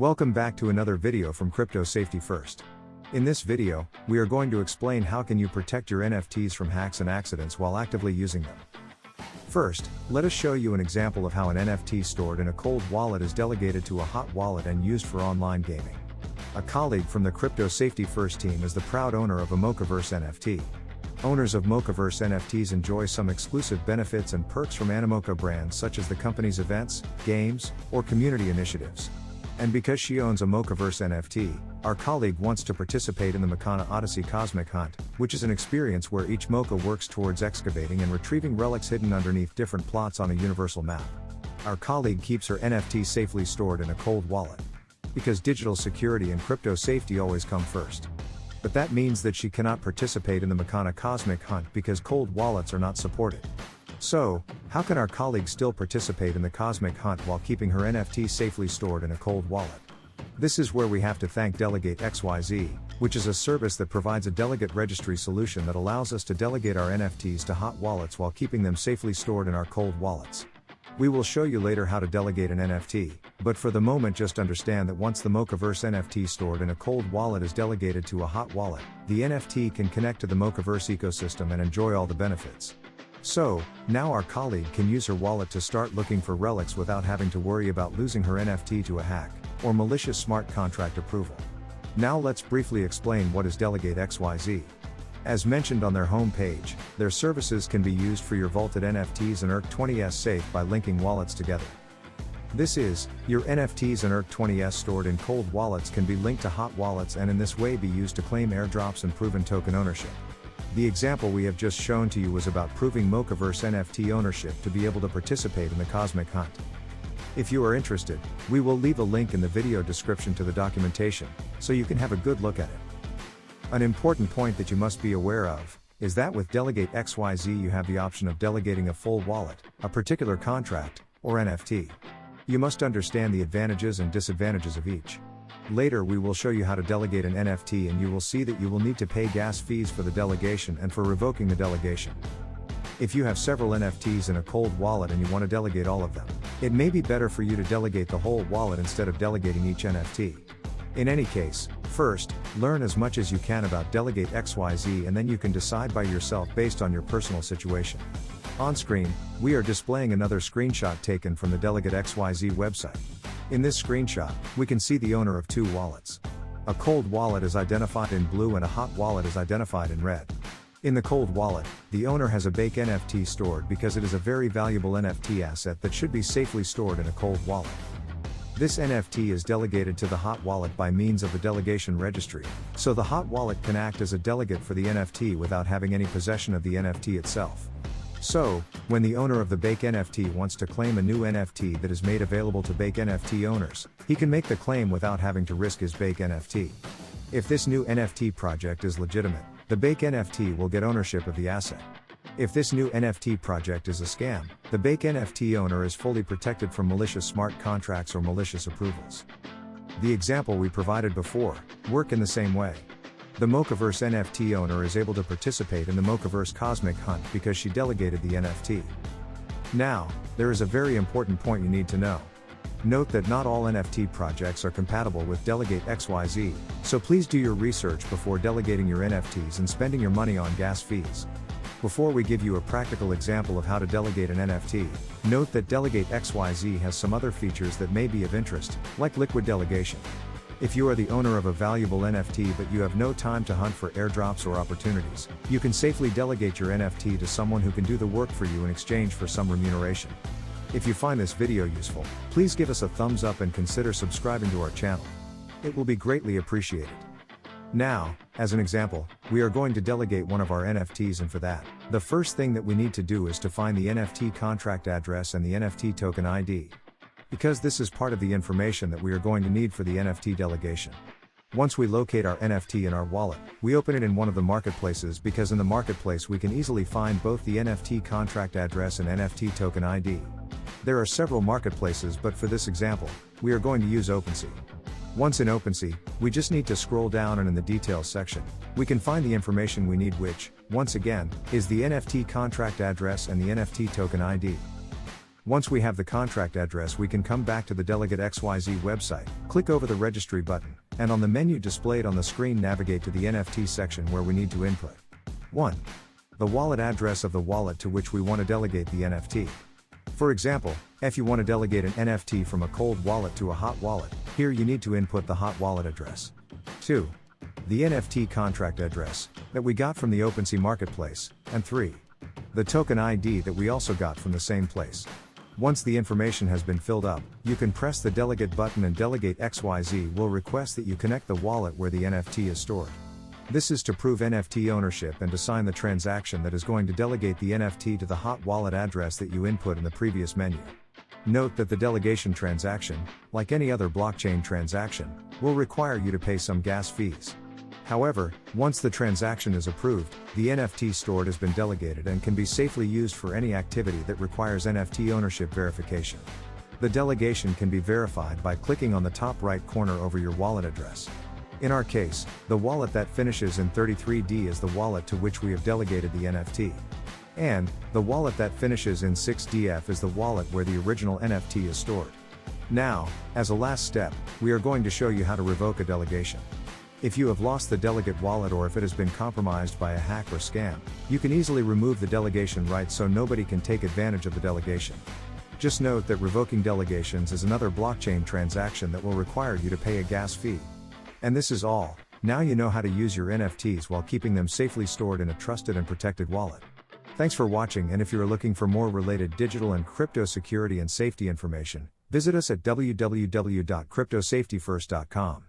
Welcome back to another video from Crypto Safety First. In this video, we are going to explain how can you protect your NFTs from hacks and accidents while actively using them. First, let us show you an example of how an NFT stored in a cold wallet is delegated to a hot wallet and used for online gaming. A colleague from the Crypto Safety First team is the proud owner of a Mochaverse NFT. Owners of Mochaverse NFTs enjoy some exclusive benefits and perks from Animoca brands such as the company's events, games, or community initiatives. And because she owns a Mochaverse NFT, our colleague wants to participate in the Mocha Odyssey Cosmic Hunt, which is an experience where each Mocha works towards excavating and retrieving relics hidden underneath different plots on a universal map. Our colleague keeps her NFT safely stored in a cold wallet. Because digital security and crypto safety always come first. But that means that she cannot participate in the Mocha Cosmic Hunt because cold wallets are not supported. So, how can our colleague still participate in the Cosmic Hunt while keeping her NFT safely stored in a cold wallet? This is where we have to thank delegate.xyz, which is a service that provides a delegate registry solution that allows us to delegate our NFTs to hot wallets while keeping them safely stored in our cold wallets. We will show you later how to delegate an NFT, but for the moment just understand that once the Mochaverse NFT stored in a cold wallet is delegated to a hot wallet, the NFT can connect to the Mochaverse ecosystem and enjoy all the benefits. So, now our colleague can use her wallet to start looking for relics without having to worry about losing her NFT to a hack, or malicious smart contract approval. Now let's briefly explain what is Delegate.xyz. As mentioned on their homepage, their services can be used for your vaulted NFTs and ERC20s safe by linking wallets together. This is, your NFTs and ERC20s stored in cold wallets can be linked to hot wallets and in this way be used to claim airdrops and proven token ownership. The example we have just shown to you was about proving Mochaverse NFT ownership to be able to participate in the Cosmic Hunt. If you are interested, we will leave a link in the video description to the documentation, so you can have a good look at it. An important point that you must be aware of, is that with Delegate.xyz you have the option of delegating a full wallet, a particular contract, or NFT. You must understand the advantages and disadvantages of each. Later we will show you how to delegate an NFT and you will see that you will need to pay gas fees for the delegation and for revoking the delegation. If you have several NFTs in a cold wallet and you want to delegate all of them, it may be better for you to delegate the whole wallet instead of delegating each NFT. In any case, first, learn as much as you can about Delegate.xyz and then you can decide by yourself based on your personal situation. On screen, we are displaying another screenshot taken from the Delegate.xyz website. In this screenshot, we can see the owner of two wallets. A cold wallet is identified in blue and a hot wallet is identified in red. In the cold wallet, the owner has a Bake NFT stored because it is a very valuable NFT asset that should be safely stored in a cold wallet. This NFT is delegated to the hot wallet by means of the delegation registry, so the hot wallet can act as a delegate for the NFT without having any possession of the NFT itself. So, when the owner of the Bake NFT wants to claim a new NFT that is made available to Bake NFT owners, he can make the claim without having to risk his Bake NFT. If this new NFT project is legitimate, the Bake NFT will get ownership of the asset. If this new NFT project is a scam, the Bake NFT owner is fully protected from malicious smart contracts or malicious approvals. The example we provided before work in the same way. The Mochaverse NFT owner is able to participate in the Mochaverse Cosmic Hunt because she delegated the NFT. Now, there is a very important point you need to know. Note that not all NFT projects are compatible with Delegate.xyz, so please do your research before delegating your NFTs and spending your money on gas fees. Before we give you a practical example of how to delegate an NFT, note that Delegate.xyz has some other features that may be of interest, like liquid delegation. If you are the owner of a valuable NFT but you have no time to hunt for airdrops or opportunities, you can safely delegate your NFT to someone who can do the work for you in exchange for some remuneration. If you find this video useful, please give us a thumbs up and consider subscribing to our channel. It will be greatly appreciated. Now, as an example, we are going to delegate one of our NFTs, and for that, the first thing that we need to do is to find the NFT contract address and the NFT token ID. Because this is part of the information that we are going to need for the NFT delegation. Once we locate our NFT in our wallet, we open it in one of the marketplaces because in the marketplace we can easily find both the NFT contract address and NFT token ID. There are several marketplaces, but for this example, we are going to use OpenSea. Once in OpenSea, we just need to scroll down and in the details section, we can find the information we need, which, once again, is the NFT contract address and the NFT token ID. Once we have the contract address, we can come back to the delegate.xyz website, click over the registry button, and on the menu displayed on the screen navigate to the NFT section where we need to input 1. The wallet address of the wallet to which we want to delegate the NFT. For example, if you want to delegate an NFT from a cold wallet to a hot wallet, here you need to input the hot wallet address. 2. The NFT contract address that we got from the OpenSea marketplace, and 3. The token ID that we also got from the same place. Once the information has been filled up, you can press the delegate button and Delegate.xyz will request that you connect the wallet where the NFT is stored. This is to prove NFT ownership and to sign the transaction that is going to delegate the NFT to the hot wallet address that you input in the previous menu. Note that the delegation transaction, like any other blockchain transaction, will require you to pay some gas fees. However, once the transaction is approved, the NFT stored has been delegated and can be safely used for any activity that requires NFT ownership verification. The delegation can be verified by clicking on the top right corner over your wallet address. In our case, the wallet that finishes in 33D is the wallet to which we have delegated the NFT. And, the wallet that finishes in 6DF is the wallet where the original NFT is stored. Now, as a last step, we are going to show you how to revoke a delegation. If you have lost the delegate wallet or if it has been compromised by a hack or scam, you can easily remove the delegation rights so nobody can take advantage of the delegation. Just note that revoking delegations is another blockchain transaction that will require you to pay a gas fee. And this is all. Now you know how to use your NFTs while keeping them safely stored in a trusted and protected wallet. Thanks for watching, and if you are looking for more related digital and crypto security and safety information, visit us at www.cryptosafetyfirst.com.